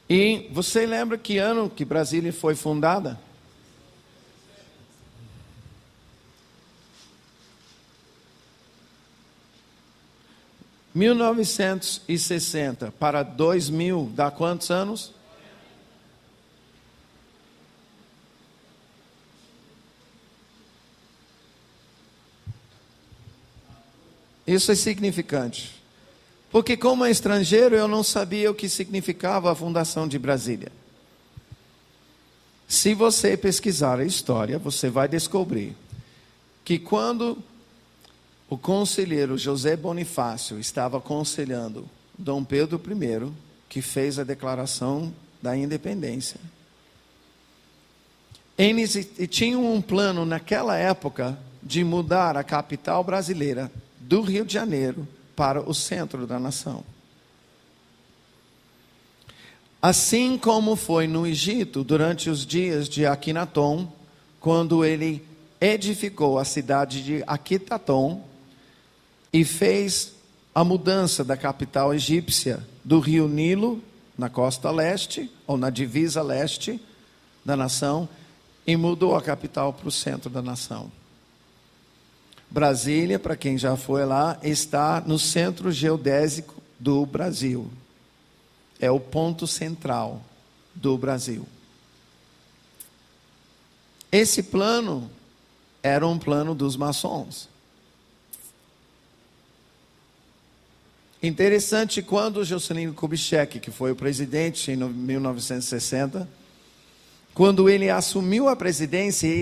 E você lembra que ano que Brasília foi fundada? Em 1960 para 2000, dá quantos anos? Isso é significante. Porque como estrangeiro eu não sabia o que significava a fundação de Brasília. Se você pesquisar a história, você vai descobrir que quando o conselheiro José Bonifácio estava aconselhando Dom Pedro I, que fez a declaração da independência, eles tinham um plano naquela época de mudar a capital brasileira do Rio de Janeiro para o centro da nação. Assim como foi no Egito durante os dias de Akhenaton, quando ele edificou a cidade de Aquitaton e fez a mudança da capital egípcia do rio Nilo, na costa leste, ou na divisa leste da nação, e mudou a capital para o centro da nação. Brasília, para quem já foi lá, está no centro geodésico do Brasil. É o ponto central do Brasil. Esse plano era um plano dos maçons. Interessante, quando Juscelino Kubitschek, que foi o presidente em 1960, quando ele assumiu a presidência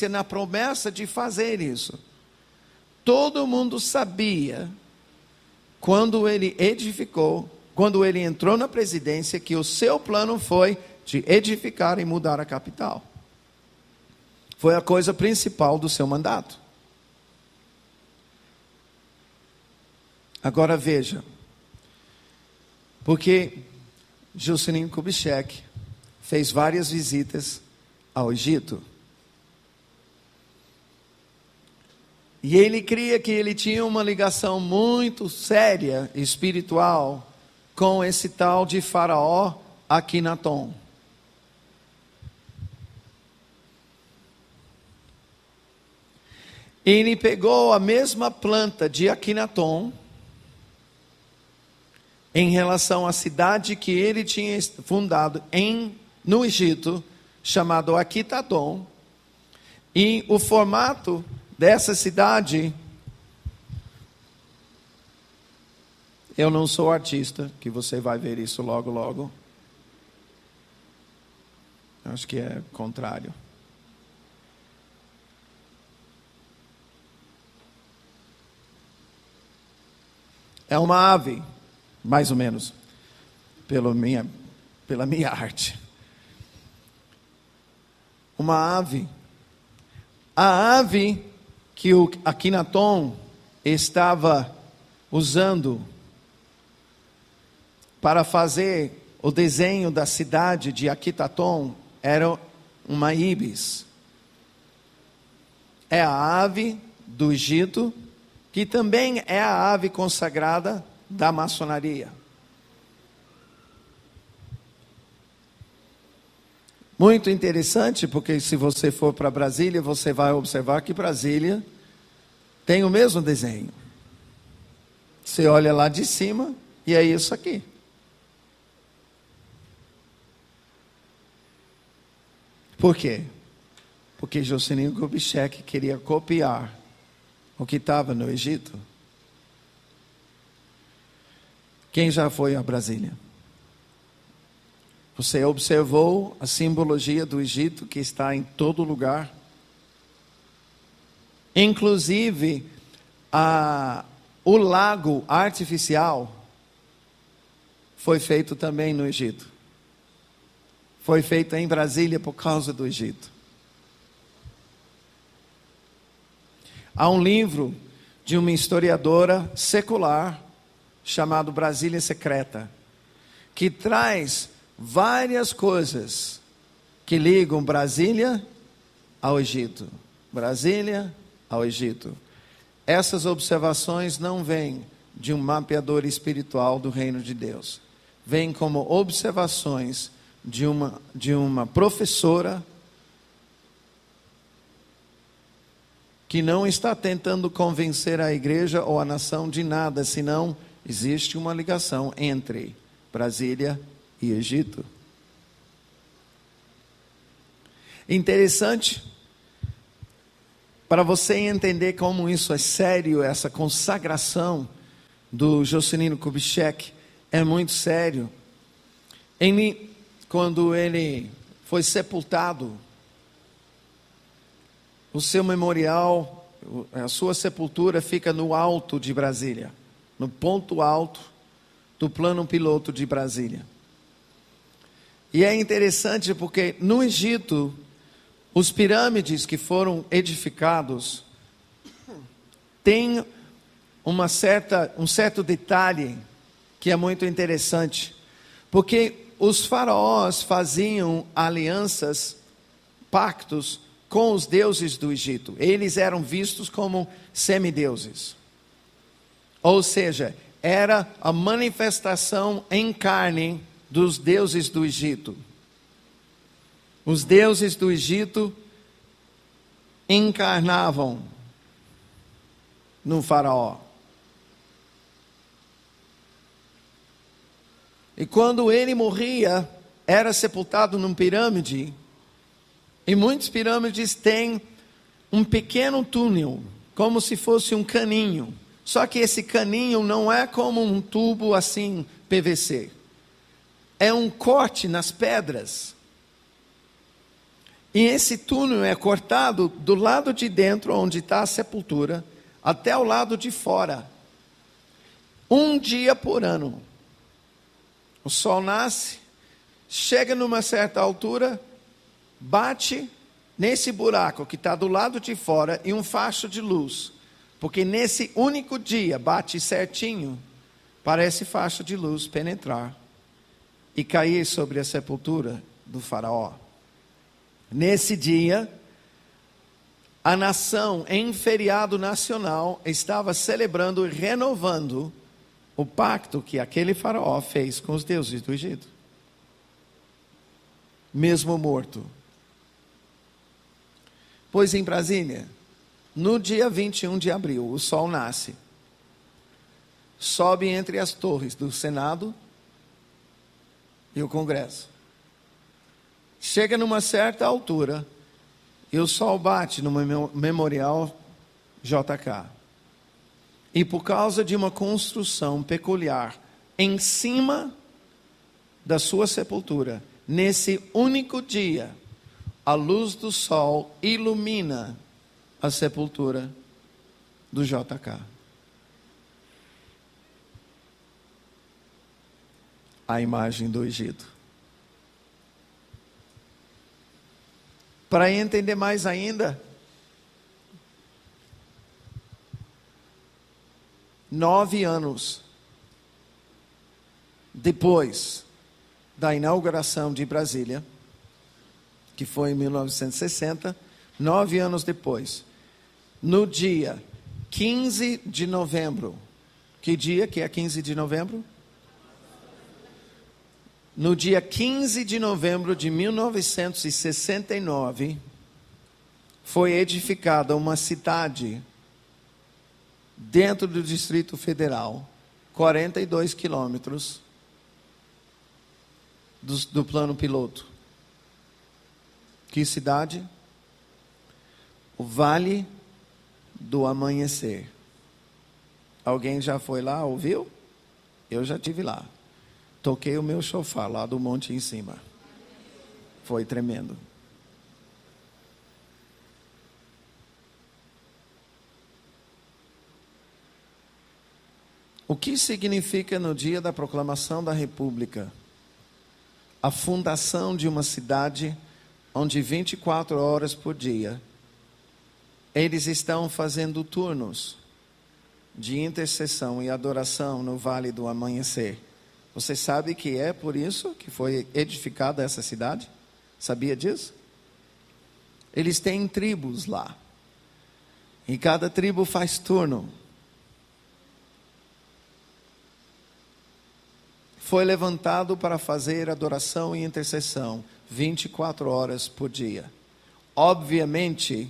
na promessa de fazer isso. Todo mundo sabia, quando ele entrou na presidência, que o seu plano foi de edificar e mudar a capital. Foi a coisa principal do seu mandato. Agora veja, porque Juscelino Kubitschek fez várias visitas ao Egito. E ele cria que ele tinha uma ligação muito séria, espiritual, com esse tal de faraó Akhenaton. Ele pegou a mesma planta de Akhenaton em relação à cidade que ele tinha fundado no Egito, chamado Aquitaton, e o formato dessa cidade, eu não sou artista, que você vai ver isso logo, logo. Acho que é contrário. É uma ave, mais ou menos, pela minha arte. Uma ave. A ave que o Akhenaton estava usando para fazer o desenho da cidade de Aquitaton era uma ibis. É a ave do Egito, que também é a ave consagrada da maçonaria. Muito interessante, porque se você for para Brasília, você vai observar que Brasília tem o mesmo desenho. Você olha lá de cima e é isso aqui. Por quê? Porque Juscelino Kubitschek queria copiar o que estava no Egito. Quem já foi a Brasília? Você observou a simbologia do Egito que está em todo lugar? Inclusive, o lago artificial foi feito também no Egito. Foi feito em Brasília por causa do Egito. Há um livro de uma historiadora secular chamado Brasília Secreta, que traz várias coisas que ligam Brasília ao Egito. Brasília ao Egito. Essas observações não vêm de um mapeador espiritual do reino de Deus. vêm como observações de uma professora que não está tentando convencer a igreja ou a nação de nada, senão existe uma ligação entre Brasília e Egito. Interessante, para você entender como isso é sério, essa consagração do Juscelino Kubitschek é muito sério. Quando ele foi sepultado, o seu memorial, a sua sepultura fica no alto de Brasília, no ponto alto do plano piloto de Brasília. E é interessante porque no Egito, os pirâmides que foram edificados têm um certo detalhe que é muito interessante, porque os faraós faziam alianças, pactos com os deuses do Egito. Eles eram vistos como semideuses. Ou seja, era a manifestação em carne dos deuses do Egito. Os deuses do Egito encarnavam no faraó. E quando ele morria, era sepultado numa pirâmide. E muitas pirâmides têm um pequeno túnel, como se fosse um caninho. Só que esse caninho não é como um tubo assim, PVC. É um corte nas pedras. E esse túnel é cortado do lado de dentro, onde está a sepultura, até o lado de fora. Um dia por ano. O sol nasce, chega numa certa altura, bate nesse buraco que está do lado de fora e um facho de luz. Porque nesse único dia, bate certinho, para esse facho de luz penetrar e cair sobre a sepultura do faraó. Nesse dia, a nação, em feriado nacional, estava celebrando e renovando o pacto que aquele faraó fez com os deuses do Egito. Mesmo morto. Pois em Brasília, no dia 21 de abril, o sol nasce. Sobe entre as torres do Senado e o Congresso. Chega numa certa altura e o sol bate no memorial JK. E por causa de uma construção peculiar em cima da sua sepultura, nesse único dia, a luz do sol ilumina a sepultura do JK. A imagem do Egito. Para entender mais ainda, 9 anos depois da inauguração de Brasília, que foi em 1960, 9 anos depois, no dia 15 de novembro, que dia que é 15 de novembro? No dia 15 de novembro de 1969, foi edificada uma cidade dentro do Distrito Federal, 42 quilômetros do plano piloto. Que cidade? O Vale do Amanhecer. Alguém já foi lá, ouviu? Eu já estive lá. Toquei o meu chofar lá do monte em cima. Foi tremendo. O que significa no dia da proclamação da República? A fundação de uma cidade onde 24 horas por dia eles estão fazendo turnos de intercessão e adoração no Vale do Amanhecer. Você sabe que é por isso que foi edificada essa cidade? Sabia disso? Eles têm tribos lá. E cada tribo faz turno. foi levantado para fazer adoração e intercessão 24 horas por dia. Obviamente,